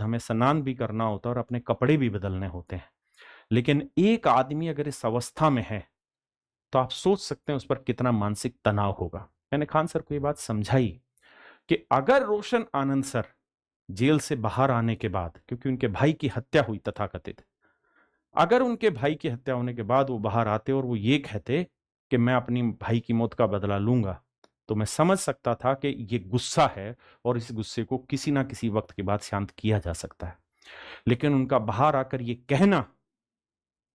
हमें स्नान भी करना होता है और अपने कपड़े भी बदलने होते हैं। लेकिन एक आदमी अगर इस अवस्था में है तो आप सोच सकते हैं उस पर कितना मानसिक तनाव होगा। मैंने खान सर को ये बात समझाई कि अगर रोशन आनंद सर जेल से बाहर आने के बाद, क्योंकि उनके भाई की हत्या हुई तथाकथित, अगर उनके भाई की हत्या होने के बाद वो बाहर आते और वो ये कहते कि मैं अपनी भाई की मौत का बदला लूंगा, तो मैं समझ सकता था कि ये गुस्सा है और इस गुस्से को किसी ना किसी वक्त के बाद शांत किया जा सकता है। लेकिन उनका बाहर आकर ये कहना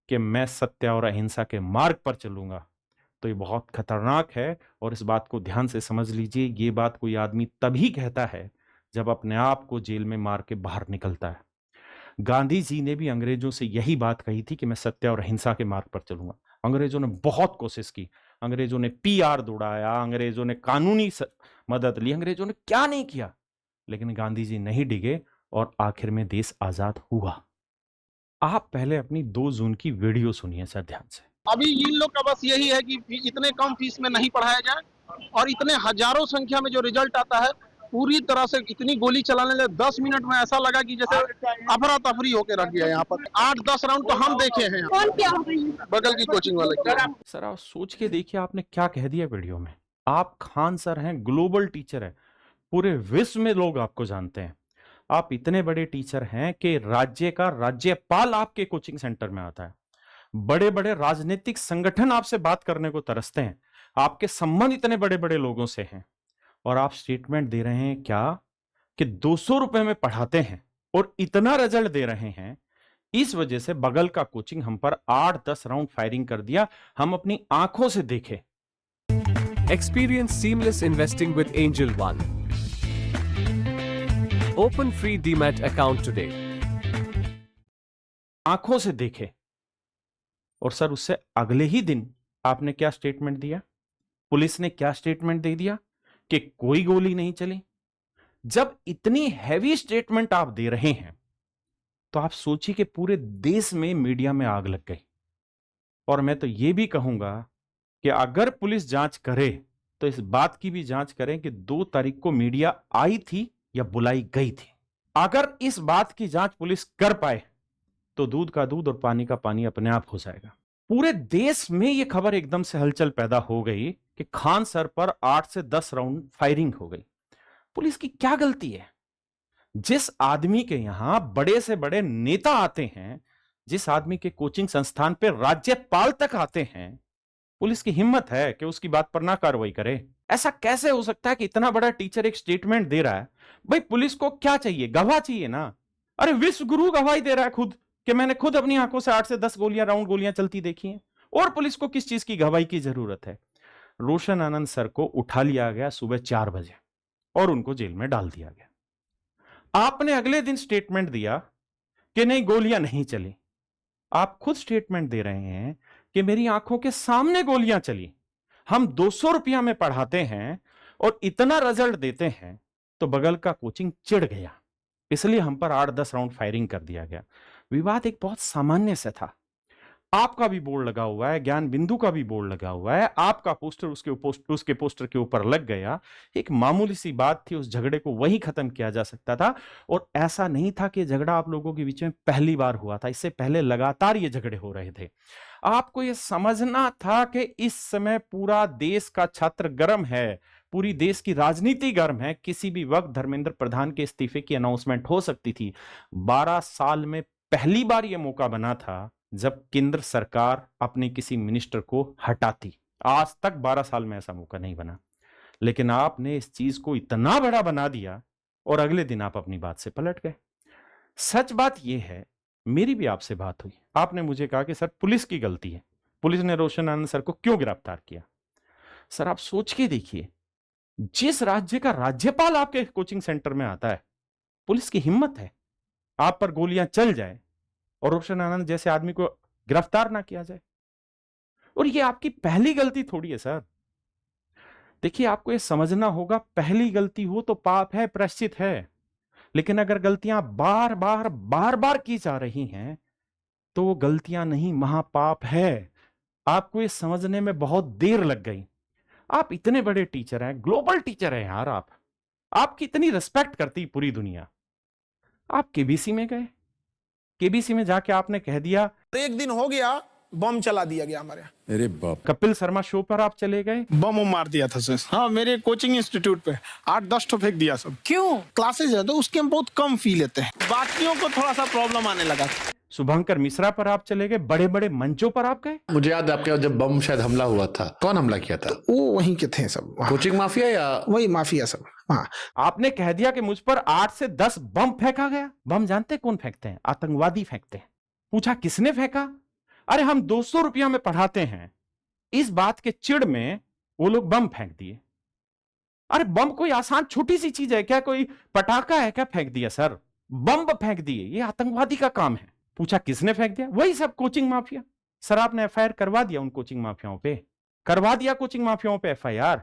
कि मैं सत्य और अहिंसा के मार्ग पर चलूंगा, तो ये बहुत खतरनाक है। और इस बात को ध्यान से समझ लीजिए, ये बात कोई आदमी तभी कहता है जब अपने आप को जेल में मार के बाहर निकलता है। गांधी जी ने भी अंग्रेजों से यही बात कही थी कि मैं सत्य और अहिंसा के मार्ग पर चलूंगा। अंग्रेजों ने बहुत कोशिश की, अंग्रेजों ने पीआर दौड़ाया, अंग्रेजों ने कानूनी मदद ली, अंग्रेजों ने क्या नहीं किया, लेकिन गांधी जी नहीं डिगे और आखिर में देश आजाद हुआ। आप पहले अपनी 2 जून की वीडियो सुनिए सर ध्यान से। अभी इन लोग का बस यही है कि इतने कम फीस में नहीं पढ़ाया जाए और इतने हजारों संख्या में जो रिजल्ट आता है पूरी तरह से इतनी गोली चलाने लगे। 10 मिनट में ऐसा लगा कि जैसे अफरा तफरी होकर रख दिया। यहाँ पर 8-10 राउंड तो हम देखे हैं कौन क्या हो गई बगल की कोचिंग वाले की। सर आप सोच के देखिए आपने क्या कह दिया वीडियो में। आप खान सर हैं, ग्लोबल टीचर है, पूरे विश्व में लोग आपको जानते हैं। आप इतने बड़े टीचर हैं कि राज्य का राज्यपाल आपके कोचिंग सेंटर में आता है। बड़े बड़े राजनीतिक संगठन आपसे बात करने को तरसते हैं। आपके संबंध इतने बड़े बड़े लोगों से हैं और आप स्टेटमेंट दे रहे हैं क्या कि 200 रुपए में पढ़ाते हैं और इतना रिजल्ट दे रहे हैं। इस वजह से बगल का कोचिंग हम पर 8-10 राउंड फायरिंग कर दिया, हम अपनी आंखों से देखे। Experience seamless investing with Angel One. Open free DMAT account today. आंखों से देखे। और सर उससे अगले ही दिन आपने क्या स्टेटमेंट दिया, पुलिस ने क्या स्टेटमेंट दे दिया कि कोई गोली नहीं चली। जब इतनी हैवी स्टेटमेंट आप दे रहे हैं तो आप सोचिए कि पूरे देश में मीडिया में आग लग गई। और मैं तो यह भी कहूंगा कि अगर पुलिस जांच करे तो इस बात की भी जांच करें कि 2 तारीख को मीडिया आई थी या बुलाई गई थी। अगर इस बात की जांच पुलिस कर पाए तो दूध का दूध और पानी का पानी अपने आप हो जाएगा। पूरे देश में यह खबर एकदम से हलचल पैदा हो गई कि खान सर पर 8 से 10 राउंड फायरिंग हो गई। पुलिस की क्या गलती है? जिस आदमी के यहां बड़े से बड़े नेता आते हैं, जिस आदमी के कोचिंग संस्थान पे राज्यपाल तक आते हैं, पुलिस की हिम्मत है कि उसकी बात पर ना कार्रवाई करे। ऐसा कैसे हो सकता है कि इतना बड़ा टीचर एक स्टेटमेंट दे रहा है? भाई पुलिस को क्या चाहिए? गवाह चाहिए ना। अरे विश्व गुरु गवाही दे रहा है खुद कि मैंने खुद अपनी आंखों से 8 से 10 राउंड गोलियां चलती देखी हैं। और पुलिस को किस चीज की गवाही की जरूरत है? रोशन आनंद सर को उठा लिया गया सुबह 4 बजे और उनको जेल में डाल दिया गया। आपने अगले दिन स्टेटमेंट दिया कि नहीं गोलियां नहीं चली। आप खुद स्टेटमेंट दे रहे हैं कि मेरी आंखों के सामने गोलियां चली। हम 200 रुपया में पढ़ाते हैं और इतना रिजल्ट देते हैं, तो बगल का कोचिंग चिढ़ गया, इसलिए हम पर 8-10 राउंड फायरिंग कर दिया गया। विवाद एक बहुत सामान्य से था। आपका भी बोर्ड लगा हुआ है, ज्ञान बिंदु का भी बोर्ड लगा हुआ है, आपका पोस्टर उसके पोस्टर के ऊपर लग गया। एक मामूली सी बात थी, उस झगड़े को वही खत्म किया जा सकता था। और ऐसा नहीं था कि झगड़ा आप लोगों के बीच में पहली बार हुआ था, इससे पहले लगातार ये झगड़े हो रहे थे। आपको ये समझना था कि इस समय पूरा देश का छात्र गर्म है, पूरी देश की राजनीति गर्म है। किसी भी वक्त धर्मेंद्र प्रधान के इस्तीफे की अनाउंसमेंट हो सकती थी। 12 साल में पहली बार यह मौका बना था जब केंद्र सरकार अपने किसी मिनिस्टर को हटाती। आज तक 12 साल में ऐसा मौका नहीं बना, लेकिन आपने इस चीज को इतना बड़ा बना दिया और अगले दिन आप अपनी बात से पलट गए। सच बात यह है, मेरी भी आपसे बात हुई, आपने मुझे कहा कि सर पुलिस की गलती है, पुलिस ने रोशन आनंद सर को क्यों गिरफ्तार किया। सर आप सोच के देखिए, जिस राज्य का राज्यपाल आपके कोचिंग सेंटर में आता है, पुलिस की हिम्मत है आप पर गोलियां चल जाए और रोशन आनंद जैसे आदमी को गिरफ्तार ना किया जाए। और ये आपकी पहली गलती थोड़ी है सर। देखिए आपको ये समझना होगा, पहली गलती हो तो पाप है, प्रायश्चित है। लेकिन अगर गलतियां बार बार की जा रही हैं तो वो गलतियां नहीं, महापाप है। आपको ये समझने में बहुत देर लग गई। आप इतने बड़े टीचर हैं, ग्लोबल टीचर हैं यार, आपकी इतनी रिस्पेक्ट करती पूरी दुनिया। आप केबीसी में गए, केबीसी में जाके आपने कह दिया, एक दिन हो गया बम चला दिया गया हमारे यहाँ। अरे बाप। कपिल शर्मा शो पर आप चले गए, बम मार दिया था सर। हाँ, मेरे कोचिंग इंस्टीट्यूट पे 8-10 तो फेंक दिया सब। क्यों? क्लासेज है तो उसके हम बहुत कम फी लेते हैं, बाकियों को थोड़ा सा प्रॉब्लम आने लगा। शुभंकर मिश्रा पर आप चले गए, बड़े बड़े मंचों पर आप गए। मुझे याद है आपके यहाँ जब बम शायद हमला हुआ था, कौन हमला किया था? वो वहीं के थे सब, कोचिंग माफिया या वही माफिया सब। हाँ, आपने कह दिया कि मुझ पर 8 से 10 बम फेंका गया। बम जानते हैं कौन फेंकते हैं? आतंकवादी फेंकते हैं। पूछा किसने फेंका? अरे हम 200 रुपया में पढ़ाते हैं, इस बात के चिढ़ में वो लोग बम फेंक दिए। अरे बम कोई आसान छोटी सी चीज है क्या? कोई पटाखा है क्या? फेंक दिया सर, बम फेंक दिए, ये आतंकवादी का काम है। पूछा किसने फेंक दिया? वही सब कोचिंग माफिया। सर आपने एफआईआर करवा दिया उन कोचिंग माफियाओं पे? करवा दिया कोचिंग माफियाओं पे एफआईआर?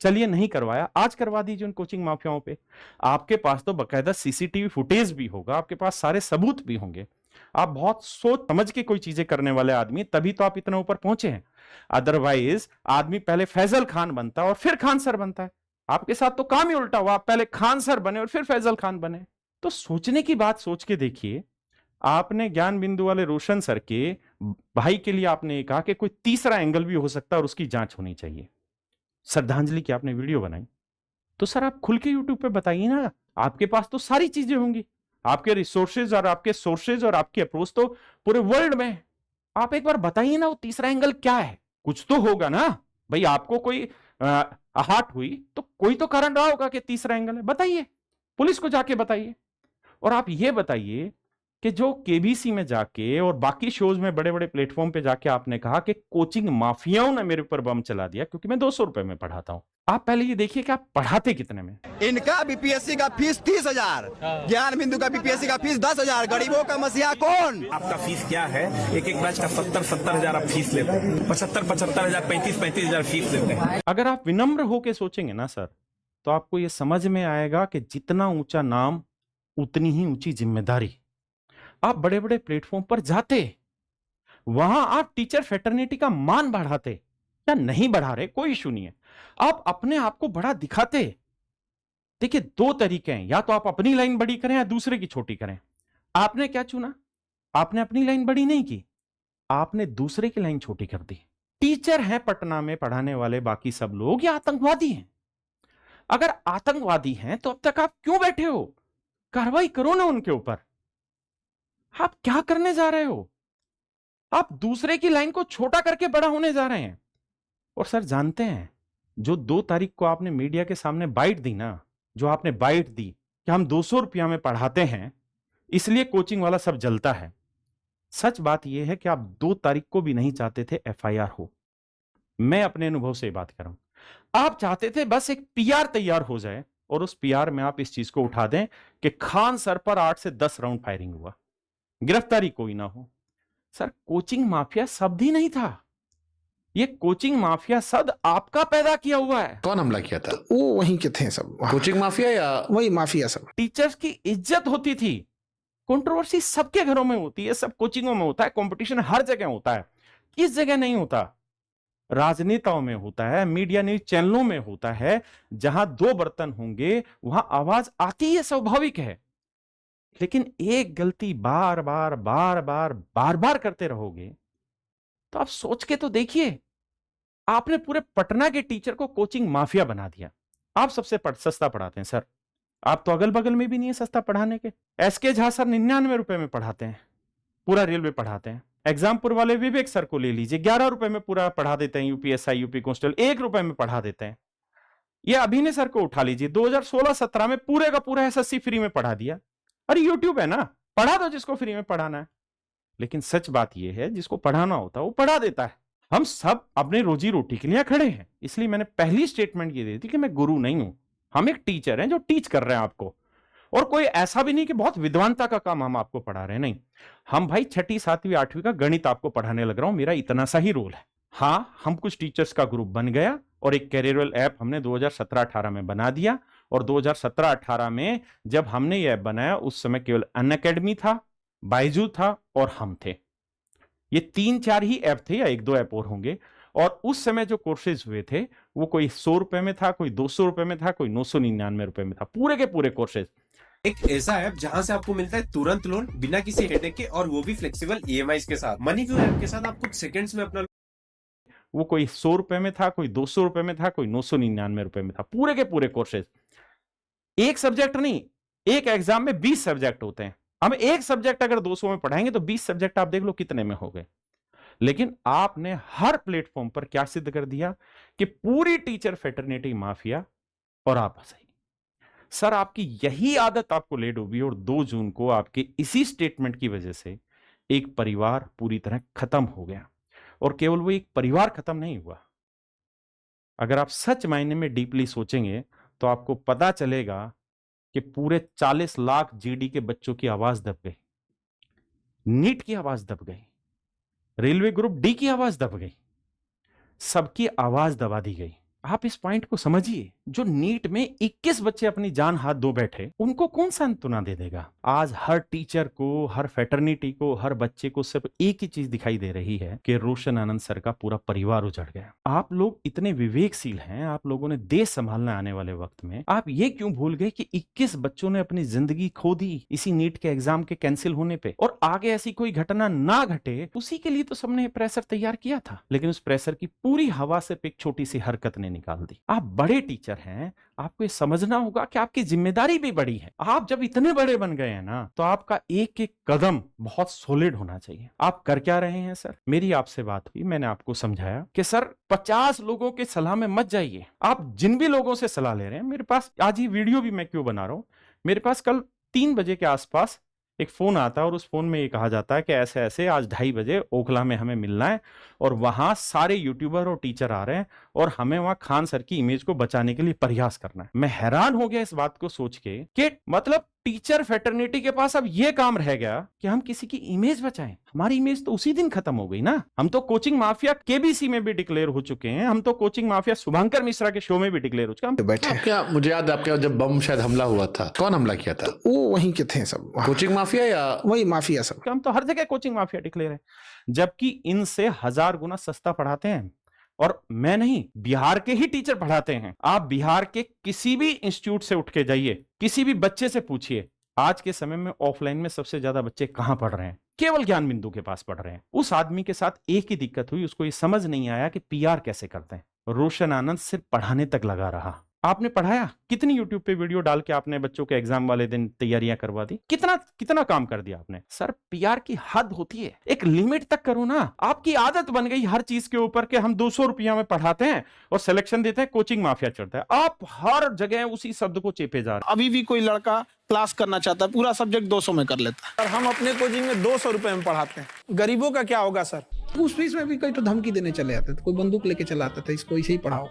चलिए नहीं करवाया, आज करवा दीजिए उन कोचिंग माफियाओं पे। आपके पास तो बकायदा सीसीटीवी फुटेज भी होगा, आपके पास सारे सबूत भी होंगे। आप बहुत सोच समझ के कोई चीजें करने वाले आदमी, तभी तो आप इतना ऊपर पहुंचे हैं। अदरवाइज आदमी पहले फैजल खान बनता है और फिर खान सर बनता है। आपके साथ तो काम ही उल्टा हुआ, आप पहले खान सर बने और फिर फैजल खान बने। तो सोचने की बात सोच के देखिए, आपने ज्ञान बिंदु वाले रोशन सर के भाई के लिए आपने कहा कि कोई तीसरा एंगल भी हो सकता है और उसकी जांच होनी चाहिए। श्रद्धांजलि की आपने वीडियो बनाई, तो सर आप खुल के यूट्यूब पे बताइए ना, आपके पास तो सारी चीजें होंगी, आपके रिसोर्सेज और आपके सोर्सेज और आपकी अप्रोच तो पूरे वर्ल्ड में है। आप एक बार बताइए ना वो तीसरा एंगल क्या है? कुछ तो होगा ना भाई। आपको कोई आहट हुई तो कोई तो कारण रहा होगा कि तीसरा एंगल है, बताइए, पुलिस को जाके बताइए। और आप ये बताइए कि जो केबीसी में जाके और बाकी शोज में बड़े बड़े प्लेटफॉर्म पे जाके आपने कहा कि कोचिंग माफियाओं ने मेरे ऊपर बम चला दिया क्योंकि मैं 200 रुपए में पढ़ाता हूं। आप पहले ये देखिए कि आप पढ़ाते कितने में। इनका बीपीएससी का फीस 30,000, ज्ञान बिंदु का बीपीएससी का फीस 10,000। गरीबों का मसीहा कौन? आपका फीस क्या है? एक एक बैच का 70-70 हजार आप फीस लेते हैं, 75-75 हजार, 35-35 हजार फीस लेते हैं। अगर आप विनम्र होकर सोचेंगे ना सर, तो आपको यह समझ में आएगा कि जितना ऊंचा नाम उतनी ही ऊंची जिम्मेदारी। आप बड़े बड़े प्लेटफॉर्म पर जाते, वहां आप टीचर फेटर्निटी का मान बढ़ाते या नहीं बढ़ा रहे कोई इशू नहीं है, आप अपने आप को बड़ा दिखाते। देखिए दो तरीके हैं, या तो आप अपनी लाइन बड़ी करें या दूसरे की छोटी करें। आपने क्या चुना? आपने अपनी लाइन बड़ी नहीं की, आपने दूसरे की लाइन छोटी कर दी। टीचर हैं पटना में पढ़ाने वाले बाकी सब लोग, या आतंकवादी हैं? अगर आतंकवादी हैं तो अब तक आप क्यों बैठे हो? कार्रवाई करो ना उनके ऊपर। आप क्या करने जा रहे हो? आप दूसरे की लाइन को छोटा करके बड़ा होने जा रहे हैं। और सर जानते हैं, जो 2 तारीख को आपने मीडिया के सामने बाइट दी ना, जो आपने बाइट दी कि हम 200 रुपया में पढ़ाते हैं इसलिए कोचिंग वाला सब जलता है, सच बात यह है कि आप 2 तारीख को भी नहीं चाहते थे एफआईआर हो। मैं अपने अनुभव से बात कर रहा हूं। आप चाहते थे बस एक पीआर तैयार हो जाए और उस पीआर में आप इस चीज को उठा दें कि खान सर पर 8 से 10 राउंड फायरिंग हुआ, गिरफ्तारी कोई ना हो। सर कोचिंग माफिया शब्द ही नहीं था, ये कोचिंग माफिया शब्द आपका पैदा किया हुआ है। कौन हमला किया था? वो वहीं के थे सब, कोचिंग माफिया या वही माफिया सब। टीचर्स की इज्जत होती थी। कंट्रोवर्सी सबके घरों में होती है, सब कोचिंगों में होता है, कंपटीशन हर जगह होता है। किस जगह नहीं होता? राजनेताओं में होता है, मीडिया न्यूज चैनलों में होता है। जहां 2 बर्तन होंगे वहां आवाज आती है, स्वाभाविक है। लेकिन एक गलती बार बार बार बार बार बार करते रहोगे तो आप सोच के तो देखिए, आपने पूरे पटना के टीचर को कोचिंग माफिया बना दिया। आप सबसे सस्ता पढ़ाते हैं सर, आप तो अगल बगल में भी नहीं है सस्ता पढ़ाने के। एसके झा सर 99 रुपए में पढ़ाते हैं, पूरा रेलवे पढ़ाते हैं। एग्जामपुर वाले विवेक सर को ले लीजिए, 11 रुपए में पूरा पढ़ा देते हैं। यूपीएसआई यूपी कांस्टेबल 1 रुपए में पढ़ा देते हैं। ये अभिनय सर को उठा लीजिए, 2016-17 में पूरे का पूरा एसएससी फ्री में पढ़ा दिया। अरे यूट्यूब है ना, पढ़ा दो जिसको फ्री में पढ़ाना है। लेकिन सच बात यह है, जिसको पढ़ाना होता है वो पढ़ा देता है। हम सब अपने रोजी रोटी के लिए खड़े हैं, इसलिए मैंने पहली स्टेटमेंट ये दी थी कि मैं गुरु नहीं हूं, हम एक टीचर हैं जो टीच कर रहे हैं आपको। और कोई ऐसा भी नहीं कि बहुत विद्वानता का काम हम आपको पढ़ा रहे हैं, नहीं। हम भाई 6ठी 7वीं 8वीं का गणित आपको पढ़ाने लग रहा हूं, मेरा इतना सा ही रोल है। हाँ, हम कुछ टीचर्स का ग्रुप बन गया और एक कैरियरल ऐप हमने 2017-18 में बना दिया। और 2017-18 में जब हमने ये ऐप बनाया उस समय केवल अनअकैडमी था, बायजू था और हम थे। ये 3-4 ही ऐप थे या 1-2 ऐप और होंगे। और उस समय जो कोर्सेज हुए थे वो कोई 100 रुपए में था, कोई 200 रुपए में था, कोई 999 रुपए में था, पूरे के पूरे कोर्सेज। एक ऐसा ऐप जहां से आपको मिलता है तुरंत लोन बिना किसी हेडेक के, और वो भी फ्लेक्सिबल ईएमआई के साथ। मनीव्यू ऐप के साथ आप कुछ सेकंड्स में अपना वो कोई 100 रुपए में था, कोई 200 रुपए में था, कोई 999 रुपए में था। पूरे के पूरे कोर्सेज, एक सब्जेक्ट नहीं, एक एग्जाम में 20 सब्जेक्ट होते हैं। हम एक सब्जेक्ट अगर 200 में पढ़ाएंगे तो 20 सब्जेक्ट आप देख लो कितने में हो गए। लेकिन आपने हर प्लेटफॉर्म पर क्या सिद्ध कर दिया कि पूरी टीचर फेटर्निटी माफिया और आप सही। सर, आपकी यही आदत आपको ले डूबी और 2 जून को आपके इसी स्टेटमेंट की वजह से एक परिवार पूरी तरह खत्म हो गया। और केवल वो एक परिवार खत्म नहीं हुआ, अगर आप सच मायने में डीपली सोचेंगे तो आपको पता चलेगा कि पूरे 40 लाख जीडी के बच्चों की आवाज दब गई, नीट की आवाज दब गई, रेलवे ग्रुप डी की आवाज दब गई, सबकी आवाज दबा दी गई। आप इस पॉइंट को समझिए, जो नीट में 21 बच्चे अपनी जान हाथ धो बैठे, उनको कौन सांत्वना दे देगा? आज हर टीचर को, हर फेटर्निटी को, हर बच्चे को सिर्फ एक ही चीज दिखाई दे रही है कि रोशन आनंद सर का पूरा परिवार उजड़ गया। आप लोग इतने विवेकशील हैं, आप लोगों ने देश संभालने आने वाले वक्त में आप ये क्यों भूल गए कि 21 बच्चों ने अपनी जिंदगी खो दी इसी नीट के एग्जाम के कैंसिल होने पे, और आगे ऐसी कोई घटना ना घटे उसी के लिए तो सबने प्रेशर तैयार किया था। लेकिन उस प्रेशर की पूरी हवा से एक छोटी सी हरकत ने निकाल दी। आप बड़े टीचर हैं, आपको ये समझना होगा कि आपकी जिम्मेदारी भी बड़ी है। आप जब इतने बड़े बन गए हैं ना, तो आपका एक एक कदम बहुत सॉलिड होना चाहिए। आप कर क्या रहे हैं सर? मेरी आपसे बात हुई, मैंने आपको समझाया कि सर 50 लोगों की सलाह में मत जाइए। आप जिन भी लोगों से सलाह ले रहे हैं, मेरे पास आज ये वीडियो भी मैं क्यों बना रहा हूं, मेरे पास कल 3 बजे के आसपास एक फोन आता है और उस फोन में ये कहा जाता है कि ऐसे ऐसे आज 2:30 बजे ओखला में हमें मिलना है और वहां सारे यूट्यूबर और टीचर आ रहे हैं और हमें वहां खान सर की इमेज को बचाने के लिए प्रयास करना है। मैं हैरान हो गया इस बात को सोच के कि मतलब टीचर फेटर्निटी के पास अब ये काम रह गया कि हम किसी की इमेज बचाएं। हमारी इमेज तो उसी दिन खत्म हो गई ना। हम तो कोचिंग माफिया केबीसी में भी डिक्लेयर हो चुके हैं, हम तो कोचिंग माफिया शुभंकर मिश्रा के शो में भी डिक्लेयर हो चुके हैं। बैठे क्या, मुझे याद है आपके जब बम शायद हमला हुआ था, कौन हमला किया था? वो वहीं के थे सब, कोचिंग माफिया या वही माफिया सब। हम तो हर जगह कोचिंग माफिया डिक्लेयर है, जबकि इनसे 1000 गुना सस्ता पढ़ाते हैं। और मैं नहीं, बिहार के ही टीचर पढ़ाते हैं। आप बिहार के किसी भी इंस्टीट्यूट से उठ के जाइए, किसी भी बच्चे से पूछिए, आज के समय में ऑफलाइन में सबसे ज्यादा बच्चे कहां पढ़ रहे हैं? केवल ज्ञान बिंदु के पास पढ़ रहे हैं। उस आदमी के साथ एक ही दिक्कत हुई, उसको ये समझ नहीं आया कि पीआर कैसे करते हैं। रोशन आनंद सिर्फ पढ़ाने तक लगा रहा। आपने पढ़ाया? कितनी यूट्यूब पे वीडियो डाल के आपने बच्चों के एग्जाम वाले दिन तैयारियां करवा दी? कितना कितना काम कर दिया आपने? सर, पीआर की हद होती है, एक लिमिट तक करो ना। आपकी आदत बन गई हर चीज के ऊपर कि हम 200 रुपया में पढ़ाते हैं और सिलेक्शन देते हैं, कोचिंग माफिया चढ़ता है। आप हर जगह उसी शब्द को चेपे जा रहे हैं। अभी भी कोई लड़का क्लास करना चाहता है, पूरा सब्जेक्ट 200 में कर लेता है, और हम अपने कोचिंग में 200 रुपए में पढ़ाते हैं। गरीबों का क्या होगा सर? उस फीस में भी कई तो धमकी देने चले आते थे, कोई बंदूक लेके चला आता था, इसको इसे ही पढ़ाओ।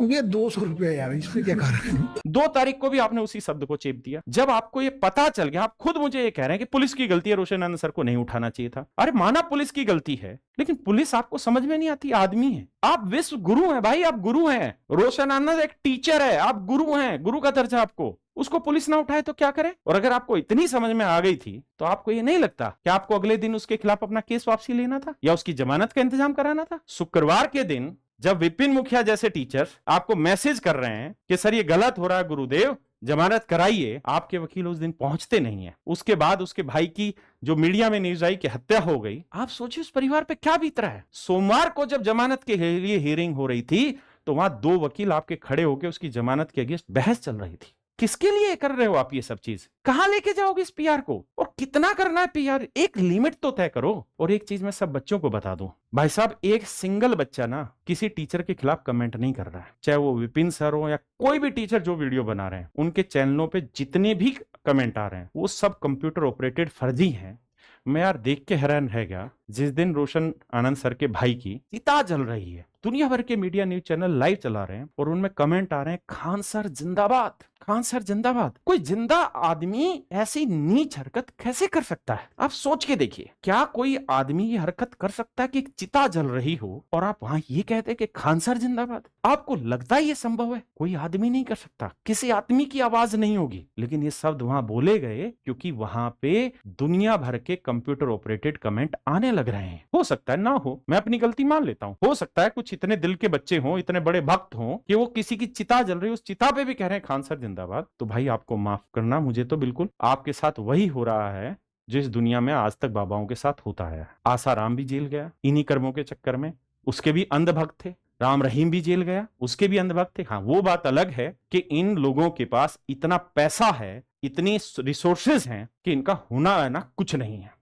ये 200 रुपया यार, इसमें क्या कर रहे हैं? 2 तारीख को भी आपने उसी शब्द को चेप दिया। जब आपको ये पता चल गया, आप खुद मुझे ये कह रहे हैं कि पुलिस की गलती है, रोशन आनंद सर को नहीं उठाना चाहिए था। अरे माना पुलिस की गलती है, लेकिन पुलिस आपको समझ में नहीं आती, आदमी है। आप विश्व गुरु हैं भाई, आप गुरु हैं। रोशन आनंद एक टीचर है, आप गुरु हैं, गुरु का दर्जा आपको। उसको पुलिस ना उठाए तो क्या करे? और अगर आपको इतनी समझ में आ गई थी तो आपको ये नहीं लगता कि आपको अगले दिन उसके खिलाफ अपना केस वापसी लेना था या उसकी जमानत का इंतजाम कराना था? शुक्रवार के दिन जब विपिन मुखिया जैसे टीचर आपको मैसेज कर रहे हैं कि सर ये गलत हो रहा है गुरुदेव, जमानत कराइए, आपके वकील उस दिन पहुंचते नहीं है। उसके बाद उसके भाई की जो मीडिया में न्यूज आई कि हत्या हो गई, आप सोचिए उस परिवार पे क्या बीत रहा है। सोमवार को जब जमानत के लिए हियरिंग हो रही थी तो वहां 2 वकील आपके खड़े होकर उसकी जमानत के अगेंस्ट बहस चल रही थी। किसके लिए कर रहे हो आप ये सब चीज? कहां लेके जाओगे इस पीआर को? और कितना करना है पीआर? एक लिमिट तो तय करो। और एक चीज मैं सब बच्चों को बता दूं, भाई साहब, एक सिंगल बच्चा ना किसी टीचर के खिलाफ कमेंट नहीं कर रहा है, चाहे वो विपिन सर हो या कोई भी टीचर जो वीडियो बना रहे हैं। उनके चैनलों पे जितने भी कमेंट आ रहे हैं वो सब कंप्यूटर ऑपरेटेड फर्जी हैं। मैं यार देख के हैरान रह गया, जिस दिन रोशन आनंद सर के भाई की चिता जल रही है, दुनिया भर के मीडिया न्यूज चैनल लाइव चला रहे हैं और उनमें कमेंट आ रहे हैं, खान सर जिंदाबाद, खान सर जिंदाबाद। कोई जिंदा आदमी ऐसी नीच हरकत कैसे कर सकता है? आप सोच के देखिए, क्या कोई आदमी ये हरकत कर सकता है कि एक चिता जल रही हो और आप वहां ये कहते हैं कि खान सर जिंदाबाद? आपको लगता है ये संभव है? कोई आदमी नहीं कर सकता, किसी आदमी की आवाज नहीं होगी। लेकिन ये शब्द वहां बोले गए क्योंकि वहां पे दुनिया भर के कंप्यूटर ऑपरेटेड कमेंट आने लग रहे हैं। हो सकता है ना हो, मैं अपनी गलती मान लेता हूं। हो सकता है कुछ इतने दिल के बच्चे हों, इतने बड़े भक्त हों कि वो किसी की चिता जल रही है, उस चिता पे भी कह रहे हैं खान सर जिंदाबाद। जिंदाबाद। तो भाई आपको माफ करना, मुझे तो बिल्कुल आपके साथ वही हो रहा है जो इस दुनिया में आज तक बाबाओं के साथ होता है। आसाराम भी जेल गया इन्हीं कर्मों के चक्कर में, उसके भी अंधभक्त थे। राम रहीम भी जेल गया, उसके भी अंधभक्त थे। हाँ, वो बात अलग है कि इन लोगों के पास इतना पैसा है, इतनी रिसोर्सेज हैं कि इनका होना है ना कुछ नहीं है।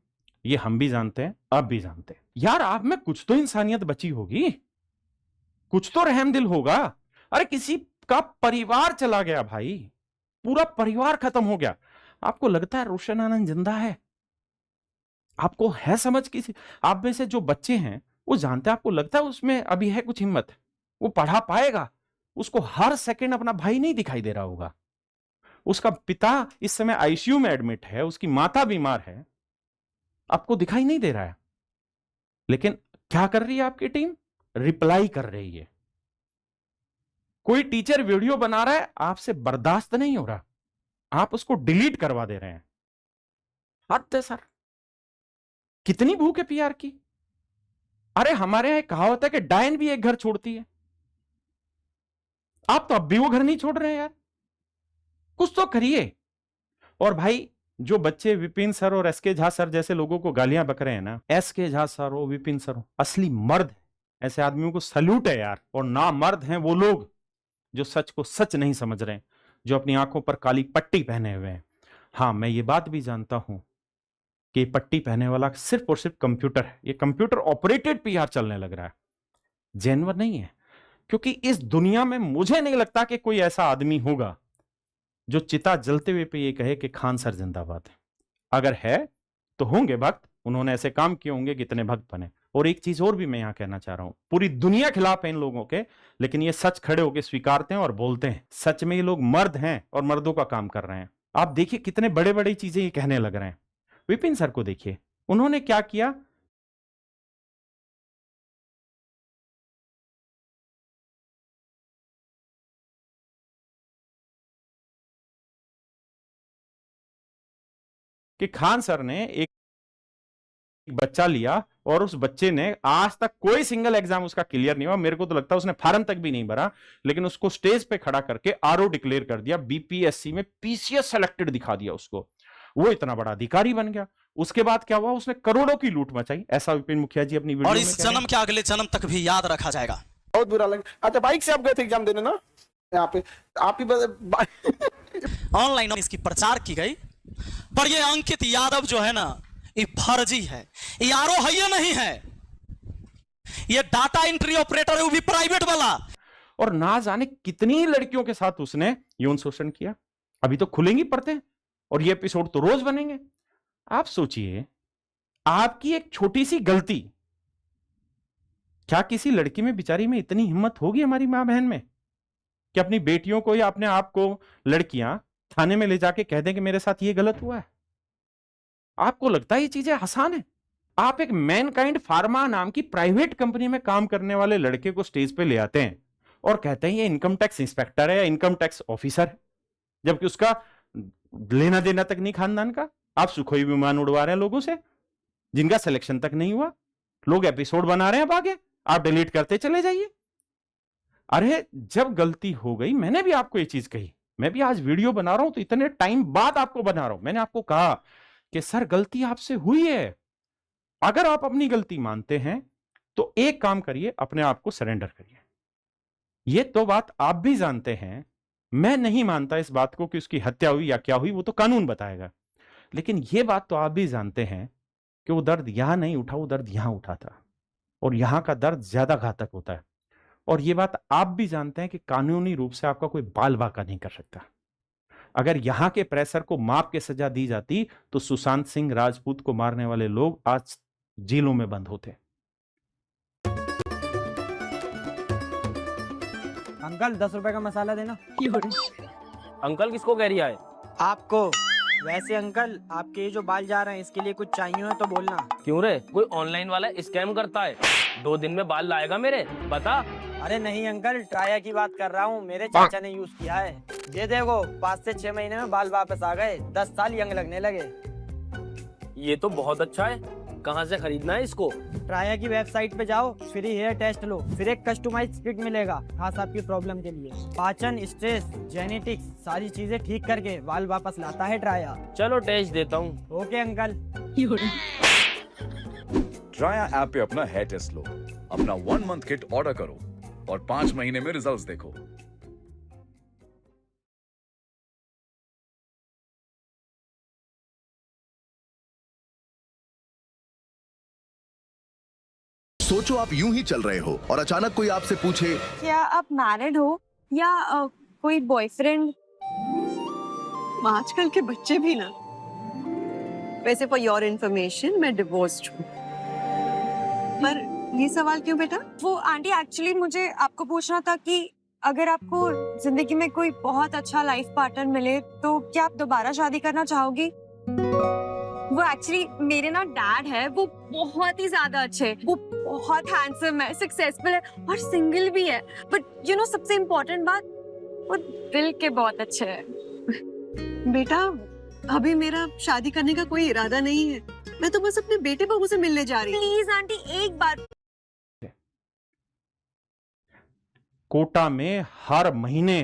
ये हम भी जानते हैं, आप भी जानते हैं। यार आप में कुछ तो इंसानियत बची होगी, कुछ तो रहम दिल होगा। अरे किसी का परिवार चला गया भाई, पूरा परिवार खत्म हो गया। आपको लगता है रोशन आनंद जिंदा है? आपको है समझ किसी? आप में से जो बच्चे हैं वो जानते हैं, आपको लगता है उसमें अभी है कुछ हिम्मत, वो पढ़ा पाएगा? उसको हर सेकंड अपना भाई नहीं दिखाई दे रहा होगा। उसका पिता इस समय आईसीयू में एडमिट है, उसकी माता बीमार है, आपको दिखाई नहीं दे रहा है। लेकिन क्या कर रही है आपकी टीम? रिप्लाई कर रही है। कोई टीचर वीडियो बना रहा है, आपसे बर्दाश्त नहीं हो रहा, आप उसको डिलीट करवा दे रहे हैं। हद है सर, कितनी भूख है पीआर की। अरे हमारे यहां कहावत है कि डायन भी एक घर छोड़ती है, आप तो अब भी वो घर नहीं छोड़ रहे हैं यार, कुछ तो करिए। और भाई जो बच्चे विपिन सर और एसके झा सर जैसे लोगों को गालियां बक रहे हैं ना, एसके झा सर हो, विपिन सर हो, असली मर्द ऐसे आदमियों को सल्यूट है यार। और ना मर्द हैं वो लोग जो सच को सच नहीं समझ रहे हैं, जो अपनी आंखों पर काली पट्टी पहने हुए हैं। हाँ, मैं ये बात भी जानता हूं कि पट्टी पहने वाला सिर्फ और सिर्फ कंप्यूटर है, ये कंप्यूटर ऑपरेटेड पीआर चलने लग रहा है, जेन्युइन नहीं है। क्योंकि इस दुनिया में मुझे नहीं लगता कि कोई ऐसा आदमी होगा जो चिता जलते हुए पे ये कहे कि खान सर जिंदाबाद है। अगर है तो होंगे भक्त, उन्होंने ऐसे काम किए होंगे कितने भक्त बने। और एक चीज और भी मैं यहां कहना चाह रहा हूं, पूरी दुनिया खिलाफ है इन लोगों के, लेकिन ये सच खड़े होकर स्वीकारते हैं और बोलते हैं। सच में ये लोग मर्द हैं और मर्दों का काम कर रहे हैं। आप देखिए कितने बड़े बड़ी चीजें ये कहने लग रहे हैं। विपिन सर को देखिए, उन्होंने क्या किया, कि खान सर ने एक बच्चा लिया और उस बच्चे ने आज तक कोई सिंगल एग्जाम उसका क्लियर नहीं हुआ, मेरे को तो लगता है उसने फार्म तक भी नहीं भरा, लेकिन उसको स्टेज पे खड़ा करके आरओ डिक्लेयर कर दिया, बीपीएससी में पीसीएस सेलेक्टेड दिखा दिया उसको, वो इतना बड़ा अधिकारी बन गया। उसके बाद क्या हुआ, उसने करोड़ों की लूट मचाई, ऐसा विपिन मुखिया जी अपनी वीडियो और में इस कह रहे हैं। जन्म के अगले जन्म तक भी याद रखा जाएगा। बहुत बुरा लगा। अच्छा, बाइक से आप गए थे एग्जाम देने ना, यहाँ पे आप ही ऑनलाइन इसकी प्रचार की गई, पर ये अंकित यादव जो है ना, ये फर्जी है, ये आरओ है या नहीं है, ये डाटा एंट्री ऑपरेटर है, वो भी प्राइवेट वाला। और ना जाने कितनी लड़कियों के साथ उसने यौन शोषण किया। अभी तो खुलेंगी पड़ते और ये एपिसोड तो रोज बनेंगे। आप सोचिए, आपकी एक छोटी सी गलती, क्या किसी लड़की में बेचारी में इतनी हिम्मत होगी, हमारी मां बहन में, कि अपनी बेटियों को या अपने आप को लड़कियां थाने में ले जाके कह दें कि मेरे साथ ये गलत हुआ है? आपको लगता है ये चीजें आसान है? आप एक मैनकाइंड फार्मा नाम की प्राइवेट कंपनी में काम करने वाले लड़के को स्टेज पे ले आते हैं और कहते हैं ये इनकम टैक्स इंस्पेक्टर है या इनकम टैक्स ऑफिसर है, जबकि उसका लेना देना तक नहीं खानदान का। आप सुखोई विमान उड़वा रहे हैं लोगों से जिनका सिलेक्शन तक नहीं हुआ, लोग एपिसोड बना रहे हैं, अब आगे आप डिलीट करते चले जाइए। अरे जब गलती हो गई, मैंने भी आपको ये चीज कही, मैं भी आज वीडियो बना रहा हूं तो इतने टाइम बाद आपको बना रहा हूं। मैंने आपको कहा कि सर गलती आपसे हुई है, अगर आप अपनी गलती मानते हैं तो एक काम करिए, अपने आप को सरेंडर करिए। ये तो बात आप भी जानते हैं, मैं नहीं मानता इस बात को कि उसकी हत्या हुई या क्या हुई, वो तो कानून बताएगा, लेकिन ये बात तो आप भी जानते हैं कि वो दर्द यहां नहीं उठा, वो दर्द यहां उठा था, और यहां का दर्द ज्यादा घातक होता है। और ये बात आप भी जानते हैं कि कानूनी रूप से आपका कोई बाल बाका नहीं कर सकता। अगर यहां के प्रेशर को माप के सजा दी जाती तो सुशांत सिंह राजपूत को मारने वाले लोग आज जेलों में बंद होते। अंकल 10 रुपए का मसाला देना। अंकल किसको कह रिया है? आपको। वैसे अंकल, आपके ये जो बाल जा रहे हैं इसके लिए कुछ चाहिए हो तो बोलना। क्यों रे, कोई ऑनलाइन वाला स्कैम करता है? 2 दिन में बाल लाएगा मेरे, बता। अरे नहीं अंकल, ट्राया की बात कर रहा हूँ, मेरे चाचा ने यूज किया है। ये देखो 5 से 6 महीने में बाल वापस आ गए, 10 साल यंग लगने लगे। ये तो बहुत अच्छा है, कहाँ से खरीदना है इसको? ट्राया की वेबसाइट पे जाओ, फ्री हेयर टेस्ट लो, फिर एक कस्टमाइज्ड किट मिलेगा खास आपकी प्रॉब्लम के लिए। पाचन, स्ट्रेस, जेनेटिक्स सारी चीजें ठीक करके बाल वापस लाता है ट्राया। चलो टेस्ट देता हूँ। Okay uncle. ट्राया ऐप पे अपना हेयर टेस्ट लो, अपना 1 मंथ किट ऑर्डर करो और 5 महीने में रिजल्ट्स देखो। सोचो आप यूं ही चल रहे हो और अचानक कोई आपसे पूछे, क्या आप मैरिड हो या कोई बॉयफ्रेंड? आजकल के बच्चे भी ना। वैसे फॉर योर इन्फॉर्मेशन मैं डिवोर्स्ड हूँ। पर ये सवाल क्यों बेटा? वो आंटी एक्चुअली मुझे आपको पूछना था कि अगर आपको जिंदगी में कोई बहुत अच्छा लाइफ पार्टनर मिले तो क्या आप दोबारा शादी करना चाहोगी? वो एक्चुअली मेरे ना डैड है, वो बहुत ही ज्यादा अच्छे हैं, वो बहुत हैंडसम है, सक्सेसफुल है और सिंगल भी है। बट यू नो सबसे इम्पोर्टेंट बात, वो दिल के बहुत अच्छे हैं। बेटा अभी मेरा शादी करने का कोई इरादा नहीं है, मैं तो बस अपने बेटे बहू से मिलने जा रही हूँ। प्लीज आंटी एक बार। कोटा में हर महीने